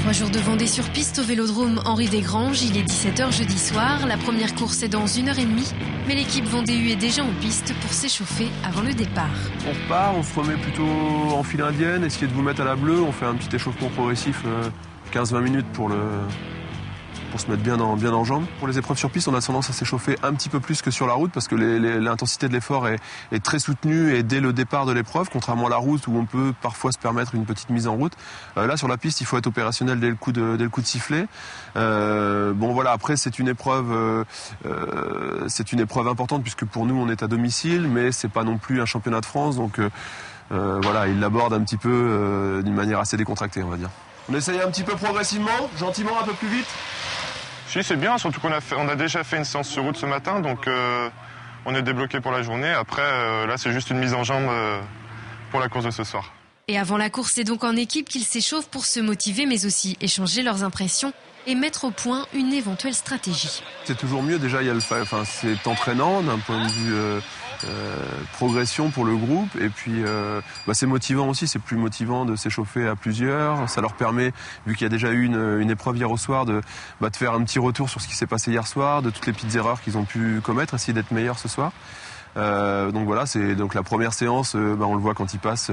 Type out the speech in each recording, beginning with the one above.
3 jours de Vendée sur piste au Vélodrome Henri Desgranges. Il est 17h jeudi soir. La première course est dans 1h30. Mais l'équipe Vendée U est déjà en piste pour s'échauffer avant le départ. On repart, on se remet plutôt en file indienne, essayer de vous mettre à la bleue. On fait un petit échauffement progressif, 15-20 minutes pour se mettre bien en jambes. Pour les épreuves sur piste, on a tendance à s'échauffer un petit peu plus que sur la route parce que l'intensité de l'effort est très soutenue et dès le départ de l'épreuve, contrairement à la route où on peut parfois se permettre une petite mise en route. Là, sur la piste, il faut être opérationnel dès le coup de sifflet. Bon voilà, après c'est une épreuve importante puisque pour nous on est à domicile, mais c'est pas non plus un championnat de France, donc voilà, il l'aborde un petit peu d'une manière assez décontractée, on va dire. On essaye un petit peu progressivement, gentiment, un peu plus vite. Si, c'est bien, surtout qu'on a déjà fait une séance sur route ce matin, donc on est débloqué pour la journée. Après, là, c'est juste une mise en jambe pour la course de ce soir. Et avant la course, c'est donc en équipe qu'ils s'échauffent pour se motiver, mais aussi échanger leurs impressions et mettre au point une éventuelle stratégie. C'est toujours mieux, déjà, c'est entraînant d'un point de vue progression pour le groupe, et puis c'est motivant aussi, c'est plus motivant de s'échauffer à plusieurs. Ça leur permet, vu qu'il y a déjà eu une épreuve hier au soir, de faire un petit retour sur ce qui s'est passé hier soir, de toutes les petites erreurs qu'ils ont pu commettre, essayer d'être meilleurs ce soir. Donc voilà, c'est donc la première séance, on le voit quand il passe,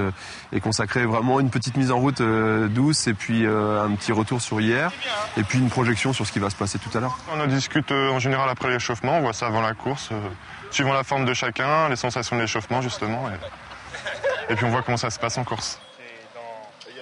est consacrée vraiment une petite mise en route douce, et puis un petit retour sur hier, et puis une projection sur ce qui va se passer tout à l'heure. On en discute en général après l'échauffement, on voit ça avant la course, suivant la forme de chacun, les sensations de l'échauffement justement, et puis on voit comment ça se passe en course.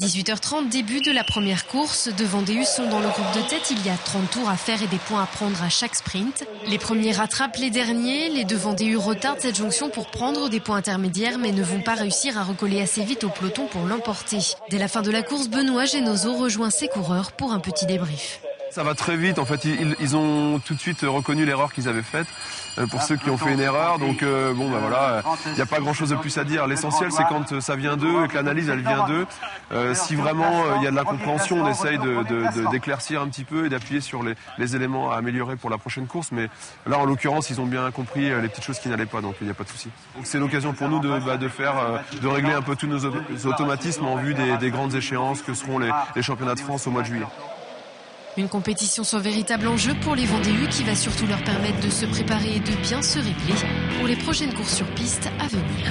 18h30, début de la première course. De Vendée U sont dans le groupe de tête. Il y a 30 tours à faire et des points à prendre à chaque sprint. Les premiers rattrapent les derniers. Les deux Vendée U retardent cette jonction pour prendre des points intermédiaires, mais ne vont pas réussir à recoller assez vite au peloton pour l'emporter. Dès la fin de la course, Benoît Genozo rejoint ses coureurs pour un petit débrief. Ça va très vite, en fait, ils ont tout de suite reconnu l'erreur qu'ils avaient faite, pour ceux qui ont fait une erreur, donc voilà, il n'y a pas grand chose de plus à dire. L'essentiel, c'est quand ça vient d'eux et que l'analyse elle vient d'eux. Si vraiment il y a de la compréhension, on essaye d'éclaircir un petit peu et d'appuyer sur les éléments à améliorer pour la prochaine course, mais là en l'occurrence ils ont bien compris les petites choses qui n'allaient pas, donc il n'y a pas de souci. Donc c'est l'occasion pour nous de régler un peu tous nos automatismes en vue des grandes échéances que seront les championnats de France au mois de juillet. Une compétition sans véritable enjeu pour les Vendée U qui va surtout leur permettre de se préparer et de bien se régler pour les prochaines courses sur piste à venir.